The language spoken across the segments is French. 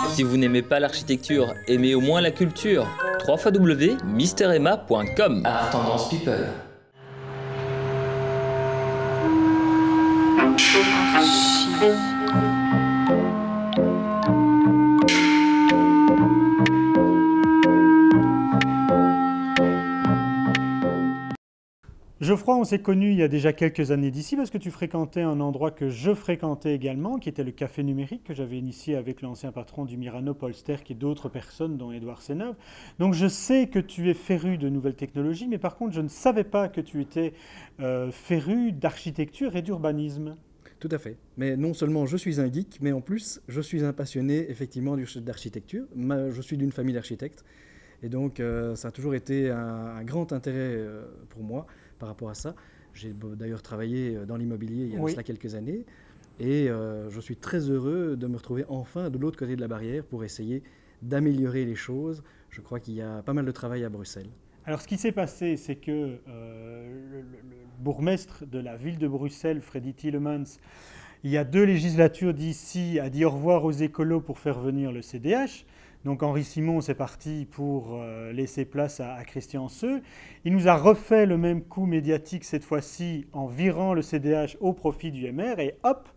Si vous n'aimez pas l'architecture, aimez au moins la culture. www.misteremma.com. Art Tendance People. Geoffroy, on s'est connus il y a déjà quelques années d'ici parce que tu fréquentais un endroit que je fréquentais également, qui était le Café Numérique, que j'avais initié avec l'ancien patron du Myrano, Paul Sterck, et d'autres personnes, dont Édouard Séneuve. Donc je sais que tu es féru de nouvelles technologies, mais par contre je ne savais pas que tu étais féru d'architecture et d'urbanisme. Tout à fait. Mais non seulement je suis un geek, mais en plus je suis un passionné effectivement d'architecture. Je suis d'une famille d'architectes. Et donc, ça a toujours été un grand intérêt pour moi par rapport à ça. J'ai d'ailleurs travaillé dans l'immobilier il y a cela quelques années. Et je suis très heureux de me retrouver enfin de l'autre côté de la barrière pour essayer d'améliorer les choses. Je crois qu'il y a pas mal de travail à Bruxelles. Alors, ce qui s'est passé, c'est que le bourgmestre de la ville de Bruxelles, Freddy Tielemans, il y a 2 législatures d'ici, a dit au revoir aux écolos pour faire venir le CDH. Donc Henri Simon, c'est parti pour laisser place à Christian Seux. Il nous a refait le même coup médiatique cette fois-ci en virant le CDH au profit du MR et hop,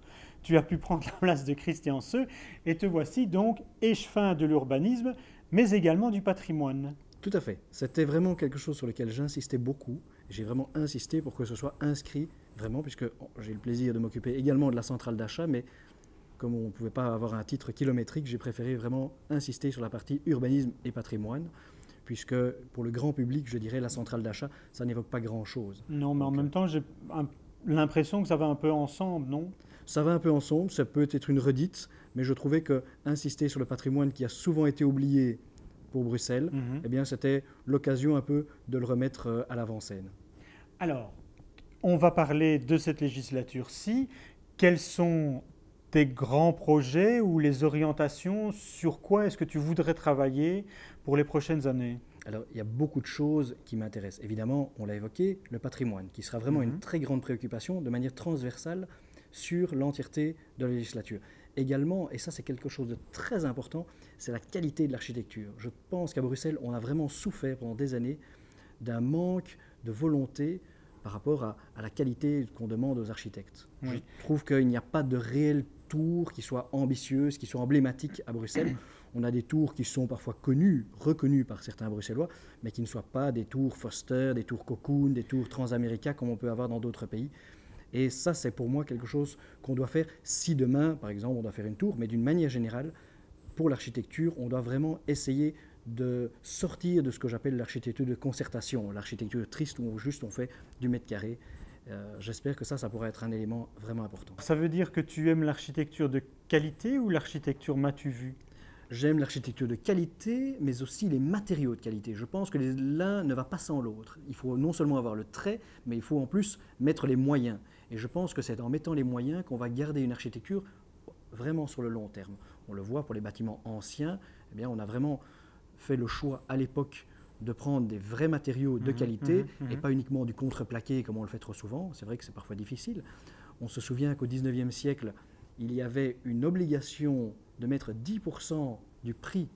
tu as pu prendre la place de Christian Seux et te voici donc échevin de l'urbanisme, mais également du patrimoine. Tout à fait. C'était vraiment quelque chose sur lequel j'insistais beaucoup. J'ai vraiment insisté pour que ce soit inscrit, vraiment, puisque j'ai le plaisir de m'occuper également de la centrale d'achat, mais comme on ne pouvait pas avoir un titre kilométrique, j'ai préféré vraiment insister sur la partie urbanisme et patrimoine, puisque pour le grand public, je dirais, la centrale d'achat, ça n'évoque pas grand-chose. Non, mais en même temps, j'ai l'impression que ça va un peu ensemble, non ? Ça va un peu ensemble, ça peut être une redite, mais je trouvais que insister sur le patrimoine qui a souvent été oublié pour Bruxelles, eh bien, c'était l'occasion un peu de le remettre à l'avant-scène. Alors, on va parler de cette législature-ci. Quels sont tes grands projets ou les orientations? Sur quoi est-ce que tu voudrais travailler pour les prochaines années? Alors, il y a beaucoup de choses qui m'intéressent. Évidemment, on l'a évoqué, le patrimoine, qui sera vraiment une très grande préoccupation de manière transversale sur l'entièreté de la législature. Également, et ça c'est quelque chose de très important, c'est la qualité de l'architecture. Je pense qu'à Bruxelles, on a vraiment souffert pendant des années d'un manque de volonté par rapport à la qualité qu'on demande aux architectes. Je trouve qu'il n'y a pas de réelle tour qui soit ambitieuse, qui soit emblématique à Bruxelles. On a des tours qui sont parfois connues, reconnues par certains Bruxellois, mais qui ne soient pas des tours Foster, des tours Cocoon, des tours Transamerica comme on peut avoir dans d'autres pays. Et ça, c'est pour moi quelque chose qu'on doit faire si demain, par exemple, on doit faire une tour, mais d'une manière générale, pour l'architecture, on doit vraiment essayer de sortir de ce que j'appelle l'architecture de concertation, l'architecture triste où juste on fait du mètre carré. J'espère que ça pourrait être un élément vraiment important. Ça veut dire que tu aimes l'architecture de qualité ou l'architecture m'as-tu vu? J'aime l'architecture de qualité, mais aussi les matériaux de qualité. Je pense que l'un ne va pas sans l'autre. Il faut non seulement avoir le trait, mais il faut en plus mettre les moyens. Et je pense que c'est en mettant les moyens qu'on va garder une architecture vraiment sur le long terme. On le voit pour les bâtiments anciens, eh bien, on a vraiment fait le choix à l'époque de prendre des vrais matériaux de qualité et pas uniquement du contreplaqué comme on le fait trop souvent. C'est vrai que c'est parfois difficile. On se souvient qu'au 19e siècle, il y avait une obligation de mettre 10% du prix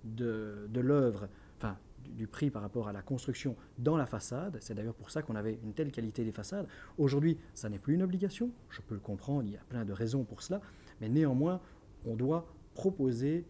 de l'œuvre, enfin du prix par rapport à la construction dans la façade. C'est d'ailleurs pour ça qu'on avait une telle qualité des façades. Aujourd'hui, ça n'est plus une obligation. Je peux le comprendre, il y a plein de raisons pour cela. Mais néanmoins, on doit proposer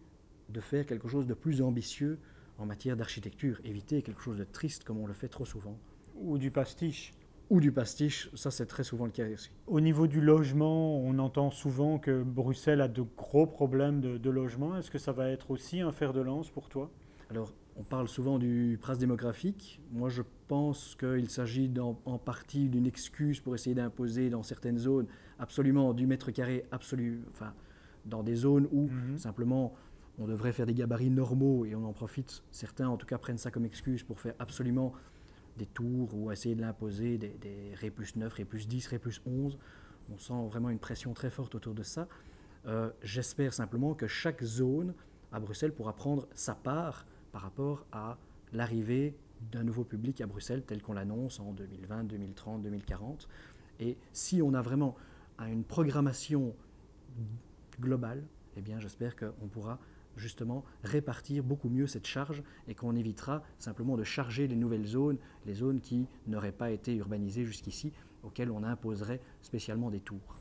de faire quelque chose de plus ambitieux en matière d'architecture. Éviter quelque chose de triste comme on le fait trop souvent. Ou du pastiche. Ou du pastiche, ça c'est très souvent le cas aussi. Au niveau du logement, on entend souvent que Bruxelles a de gros problèmes de logement. Est-ce que ça va être aussi un fer de lance pour toi? Alors, on parle souvent du prince démographique. Moi, je pense qu'il s'agit en partie d'une excuse pour essayer d'imposer dans certaines zones absolument du mètre carré absolu, enfin, dans des zones où simplement on devrait faire des gabarits normaux et on en profite. Certains, en tout cas, prennent ça comme excuse pour faire absolument des tours ou essayer de l'imposer, des Ré plus 9, Ré plus 10, Ré plus 11. On sent vraiment une pression très forte autour de ça. J'espère simplement que chaque zone à Bruxelles pourra prendre sa part par rapport à l'arrivée d'un nouveau public à Bruxelles tel qu'on l'annonce en 2020, 2030, 2040. Et si on a vraiment une programmation globale, eh bien j'espère qu'on pourra justement répartir beaucoup mieux cette charge et qu'on évitera simplement de charger les nouvelles zones, les zones qui n'auraient pas été urbanisées jusqu'ici, auxquelles on imposerait spécialement des tours.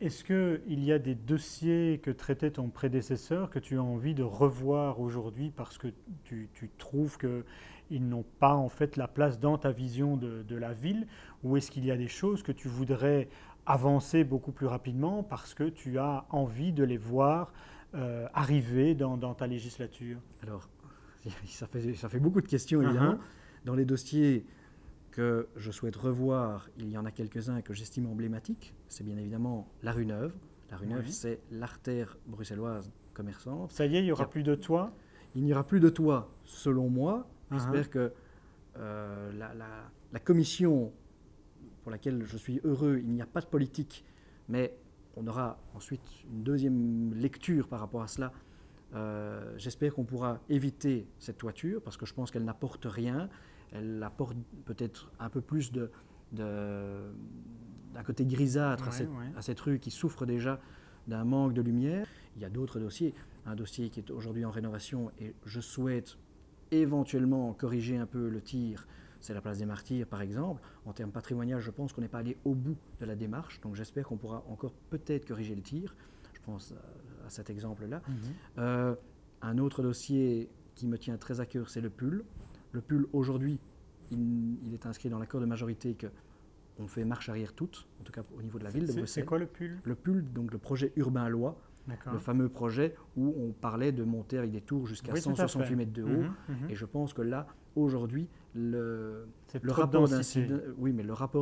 Est-ce qu'il y a des dossiers que traitait ton prédécesseur que tu as envie de revoir aujourd'hui parce que tu trouves qu'ils n'ont pas en fait la place dans ta vision de la ville, ou est-ce qu'il y a des choses que tu voudrais avancer beaucoup plus rapidement parce que tu as envie de les voir arriver dans ta législature? Alors, ça fait beaucoup de questions évidemment. Dans les dossiers que je souhaite revoir, il y en a quelques-uns que j'estime emblématiques. C'est bien évidemment la rue Neuve. La rue Neuve, c'est l'artère bruxelloise commerçante. Ça y est, il n'y aura plus de toit? Il n'y aura plus de toit, selon moi. J'espère que la commission pour laquelle je suis heureux, il n'y a pas de politique, mais on aura ensuite une deuxième lecture par rapport à cela. J'espère qu'on pourra éviter cette toiture parce que je pense qu'elle n'apporte rien. Elle apporte peut-être un peu plus d'un côté grisâtre à cette rue qui souffre déjà d'un manque de lumière. Il y a d'autres dossiers. Un dossier qui est aujourd'hui en rénovation et je souhaite éventuellement corriger un peu le tir, c'est la place des Martyrs par exemple. En termes patrimonial, je pense qu'on n'est pas allé au bout de la démarche, donc j'espère qu'on pourra encore peut-être corriger le tir. Je pense à cet exemple-là. Un autre dossier qui me tient très à cœur, c'est le Pull. Le Pull, aujourd'hui, il est inscrit dans l'accord de majorité qu'on fait marche arrière toute, en tout cas au niveau de la ville de Bruxelles. C'est quoi le Pull? Le Pull, donc le projet urbain loi, le fameux projet où on parlait de monter avec des tours jusqu'à 168 mètres de haut. Et je pense que là, aujourd'hui, le rapport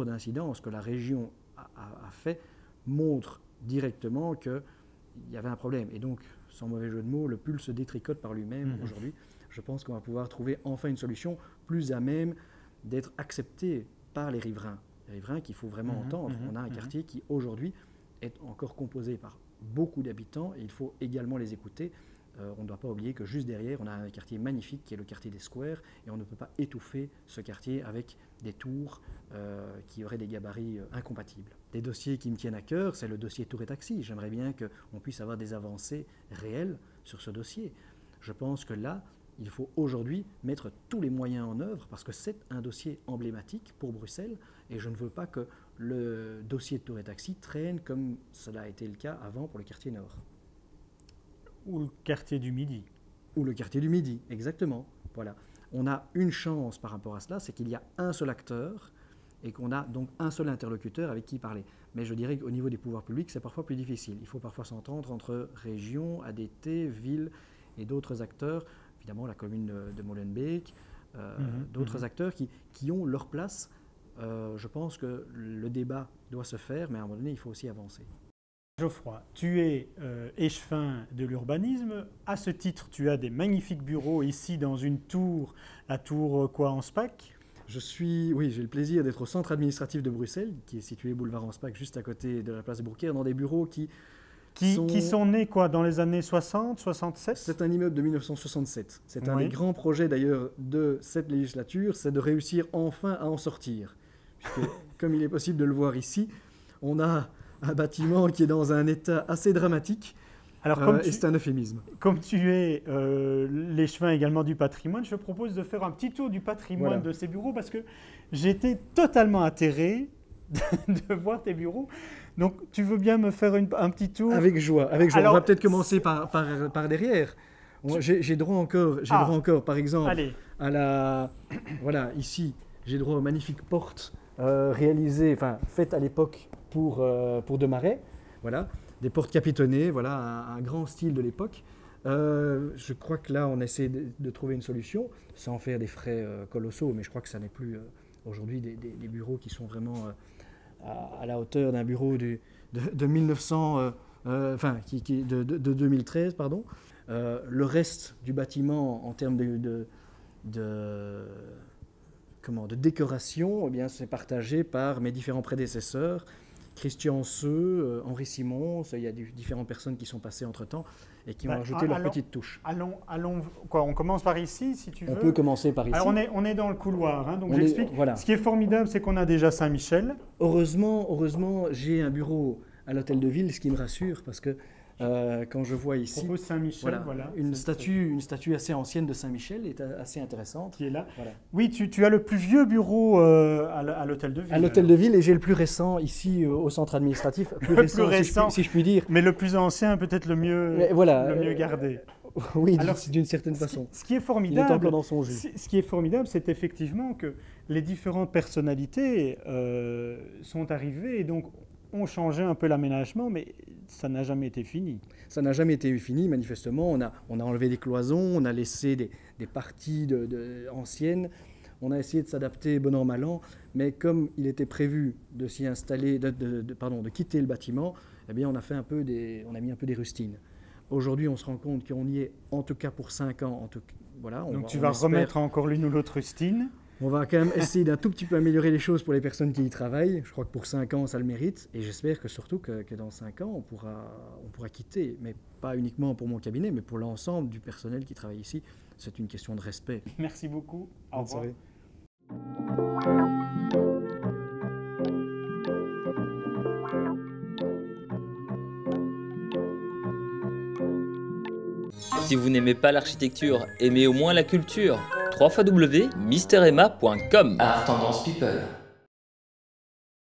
d'incidence que la région a fait montre directement qu'il y avait un problème. Et donc, sans mauvais jeu de mots, le Pull se détricote par lui-même aujourd'hui. Je pense qu'on va pouvoir trouver enfin une solution plus à même d'être acceptée par les riverains. Les riverains qu'il faut vraiment entendre. On a un quartier qui, aujourd'hui, est encore composé par beaucoup d'habitants et il faut également les écouter. On ne doit pas oublier que juste derrière, on a un quartier magnifique qui est le quartier des Squares et on ne peut pas étouffer ce quartier avec des tours qui auraient des gabarits incompatibles. Des dossiers qui me tiennent à cœur, c'est le dossier Tour et Taxi. J'aimerais bien qu'on puisse avoir des avancées réelles sur ce dossier. Je pense que là, il faut aujourd'hui mettre tous les moyens en œuvre parce que c'est un dossier emblématique pour Bruxelles et je ne veux pas que le dossier de Tour et Taxi traîne comme cela a été le cas avant pour le quartier Nord. Ou le quartier du Midi. Ou le quartier du Midi, exactement. Voilà. On a une chance par rapport à cela, c'est qu'il y a un seul acteur et qu'on a donc un seul interlocuteur avec qui parler. Mais je dirais qu'au niveau des pouvoirs publics, c'est parfois plus difficile. Il faut parfois s'entendre entre régions, ADT, villes et d'autres acteurs. Évidemment, la commune de Molenbeek, d'autres acteurs qui ont leur place. Je pense que le débat doit se faire, mais à un moment donné, il faut aussi avancer. Geoffroy, tu es échevin de l'urbanisme. À ce titre, tu as des magnifiques bureaux ici dans une tour, la tour Anspach. J'ai le plaisir d'être au centre administratif de Bruxelles, qui est situé boulevard Anspach, juste à côté de la place de Bourcaire, dans des bureaux qui sont nés dans les années 60, 67 ? C'est un immeuble de 1967. C'est un des grands projets d'ailleurs de cette législature, c'est de réussir enfin à en sortir. Puisque, comme il est possible de le voir ici, on a un bâtiment qui est dans un état assez dramatique. Alors, et c'est un euphémisme. Comme tu es l'échevin également du patrimoine, je propose de faire un petit tour du patrimoine de ces bureaux parce que j'ai été totalement atterré de voir tes bureaux. Donc, tu veux bien me faire un petit tour? Avec joie. Alors, on va peut-être commencer par derrière. J'ai droit encore, par exemple, voilà, ici, j'ai droit aux magnifiques portes faites à l'époque pour Demarais. Voilà, des portes capitonnées, voilà, un grand style de l'époque. Je crois que là, on essaie de trouver une solution, sans faire des frais colossaux, mais je crois que ça n'est plus aujourd'hui des bureaux qui sont vraiment à la hauteur d'un bureau de 2013, pardon. Le reste du bâtiment, en termes de décoration, eh bien, c'est partagé par mes différents prédécesseurs. Christian Seu, Henri Simon, il y a différentes personnes qui sont passées entre-temps et qui ont ajouté leur petite touche. On commence par ici, si tu veux. On peut commencer par ici. Alors on est dans le couloir, donc j'explique. Voilà. Ce qui est formidable, c'est qu'on a déjà Saint-Michel. Heureusement, j'ai un bureau à l'hôtel de ville, ce qui me rassure, parce que Quand je vois Je ici propose Saint-Michel, voilà. une statue assez ancienne de Saint-Michel, est assez intéressante. Qui est là. Voilà. Oui, tu as le plus vieux bureau à l'hôtel de ville. À l'hôtel de ville, et j'ai le plus récent ici au centre administratif. Plus récent, si je puis dire. Mais le plus ancien, peut-être le mieux, Voilà, le mieux gardé. Oui, Alors, d'une certaine façon. Ce qui est Il est formidable, encore dans son jus. ce qui est formidable, c'est effectivement que les différentes personnalités sont arrivées et donc ont changé un peu l'aménagement, mais ça n'a jamais été fini. Ça n'a jamais été fini, manifestement. On a enlevé des cloisons, on a laissé des parties anciennes. On a essayé de s'adapter bon an, mal an, mais comme il était prévu de s'y installer, de quitter le bâtiment, eh bien on a mis un peu des rustines. Aujourd'hui, on se rend compte qu'on y est, en tout cas pour 5 ans. Voilà, donc tu vas remettre encore l'une ou l'autre rustine. On va quand même essayer d'un tout petit peu améliorer les choses pour les personnes qui y travaillent. Je crois que pour 5 ans, ça le mérite. Et j'espère que surtout que dans 5 ans, on pourra quitter. Mais pas uniquement pour mon cabinet, mais pour l'ensemble du personnel qui travaille ici. C'est une question de respect. Merci beaucoup. Au revoir. Bonne soirée. Si vous n'aimez pas l'architecture, aimez au moins la culture. www.misteremma.com. Art Tendance People.